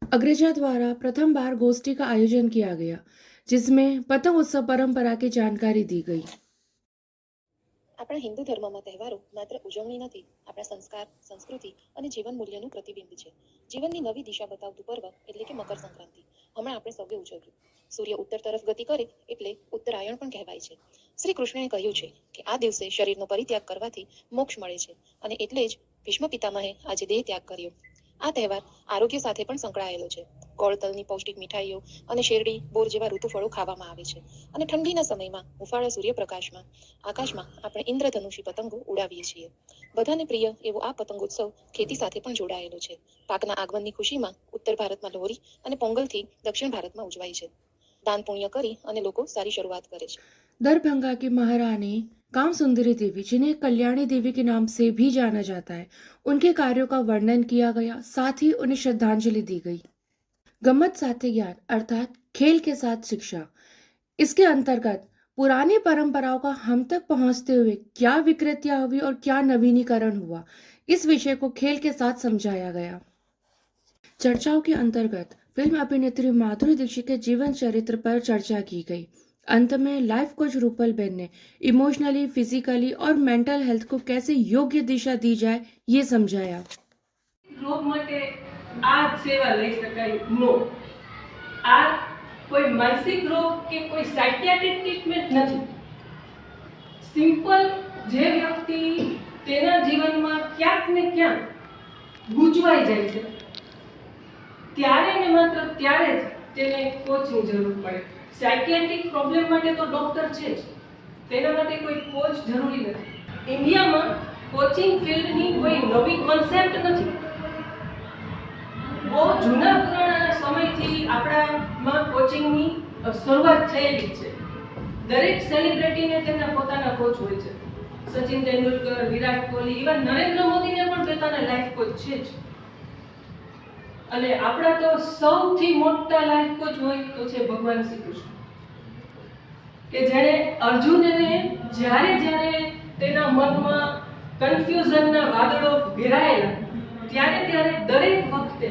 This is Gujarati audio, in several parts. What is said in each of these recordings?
अग्रजा द्वारा प्रथम बार गोष्ठी का आयोजन किया गया, जिसमें पतंग उत्सव परंपरा की जानकारी दी गई। આપણા હિન્દુ ધર્મમાં તહેવારો માત્ર ઉજવણી નથી, આપણા સંસ્કાર, સંસ્કૃતિ અને જીવન મૂલ્યનું પ્રતિબિંબ છે. જીવનની નવી દિશા બતાવતું પર્વ એટલે કે મકર સંક્રાંતિ હમણાં આપણે સૌએ ઉજવ્યું. સૂર્ય ઉત્તર તરફ ગતિ કરે એટલે ઉત્તરાયણ પણ કહેવાય છે. શ્રી કૃષ્ણએ કહ્યું છે કે આ દિવસે શરીરનો પરિત્યાગ કરવાથી મોક્ષ મળે છે, અને એટલે જ ભીષ્મ પિતામહે આજે દેહ ત્યાગ કર્યો. આ તહેવાર આરોગ્ય સાથે પણ સંકળાયેલો છે. ગોળ તલની પૌષ્ટિક મીઠાઈઓ અને શેરડી, બોર જેવા ઋતુફળો ખાવામાં આવે છે, અને ઠંડીના સમયમાં હુંફાળા સૂર્યપ્રકાશમાં આકાશમાં આપણે ઇન્દ્રધનુષી પતંગો ઉડાવીએ છીએ. બધાને પ્રિય એવો આ પતંગોત્સવ ખેતી સાથે પણ જોડાયેલો છે. પાકના આગમનની ખુશીમાં ઉત્તર ભારતમાં લોહરી અને પોંગલથી દક્ષિણ ભારતમાં ઉજવાય છે. દાન પુણ્ય કરી અને લોકો સારી શરૂઆત કરે છે. दरभंगा की महारानी काम सुंदरी देवी, जिन्हें कल्याणी देवी के नाम से भी जाना जाता है, उनके कार्यों का वर्णन किया गया, साथ ही उन्हें श्रद्धांजलि दी गई। गम्मत साथी ज्ञान अर्थात खेल के साथ शिक्षा, इसके अंतर्गत पुरानी परंपराओं का हम तक पहुंचते हुए क्या विकृतियां हुई और क्या नवीनीकरण हुआ, इस विषय को खेल के साथ समझाया गया। चर्चाओं के अंतर्गत फिल्म अभिनेत्री माधुरी दीक्षित के जीवन चरित्र पर चर्चा की गई। अंत में लाइफ कोच रूपल बेन ने इमोशनली, फिजिकली और मेंटल हेल्थ को कैसे योग्य दिशा दी जाए, ये समझाया। રોગ માટે આ સેવા લઈ શકાય નો. આ કોઈ માનસિક રોગ કે કોઈ સાયકિયાટ્રિક ટ્રીટમેન્ટ નથી. સિમ્પલ જે વ્યક્તિ તેના જીવનમાં ક્યાંક ને ક્યાંક ગૂંચવાઈ જાય છે, ત્યારે ને માત્ર ત્યારે જ તેને કોચની જરૂર પડે. સાયકિયાટ્રિક પ્રોબ્લેમ માટે તો ડૉક્ટર છે જ, તેના માટે કોઈ કોચ જરૂરી નથી. ઇન્ડિયામાં કોચિંગ ફિલ્ડની કોઈ નવી કોન્સેપ્ટ નથી. બહુ જૂના પુરાણા સમયથી આપણામાં કોચિંગની શરૂઆત થયેલી છે. દરેક સેલિબ્રિટીને તેમના પોતાના કોચ હોય છે. સચિન તેંડુલકર, વિરાટ કોહલી, ઇવન નરેન્દ્ર મોદીને પણ પોતાના લાઈફ કોચ છે જ. અને આપણા તો સૌથી મોટા લાઈફ કોચ હોય તો છે ભગવાન શ્રી કૃષ્ણ, કે જેણે અર્જુનને જ્યારે જ્યારે તેના મનમાં કન્ફ્યુઝનના વાદળો ઘેરાયેલા, ત્યારે ત્યારે દરેક વખતે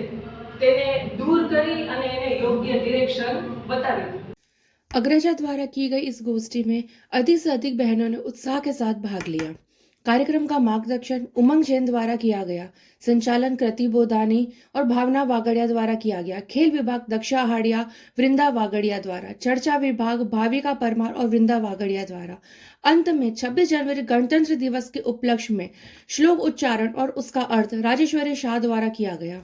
તેને दूर કરી અને એને યોગ્ય ડિરેક્શન बताવી दी। अग्रजा द्वारा की गई इस गोष्ठी में अधिक से अधिक बहनों ने उत्साह के साथ भाग लिया। कार्यक्रम का मार्गदर्शन उमंग जैन द्वारा किया गया, संचालन कृति बोदानी और भावना वागड़िया द्वारा किया गया, खेल विभाग दक्षा हाड़िया, वृंदा वागड़िया द्वारा, चर्चा विभाग भाविका परमार और वृंदा वागड़िया द्वारा। अंत में 26 जनवरी गणतंत्र दिवस के उपलक्ष्य में श्लोक उच्चारण और उसका अर्थ राजेश्वरी शाह द्वारा किया गया।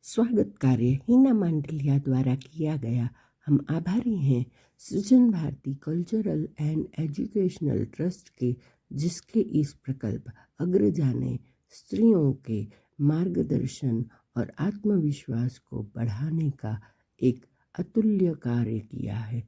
स्वागत कार्य हिना मांडलिया द्वारा किया गया। हम आभारी हैं Srijan Bharati cultural and educational trust के, जिसके इस प्रकल्प अग्रजा ने स्त्रियों के मार्गदर्शन और आत्मविश्वास को बढ़ाने का एक अतुल्य कार्य किया है।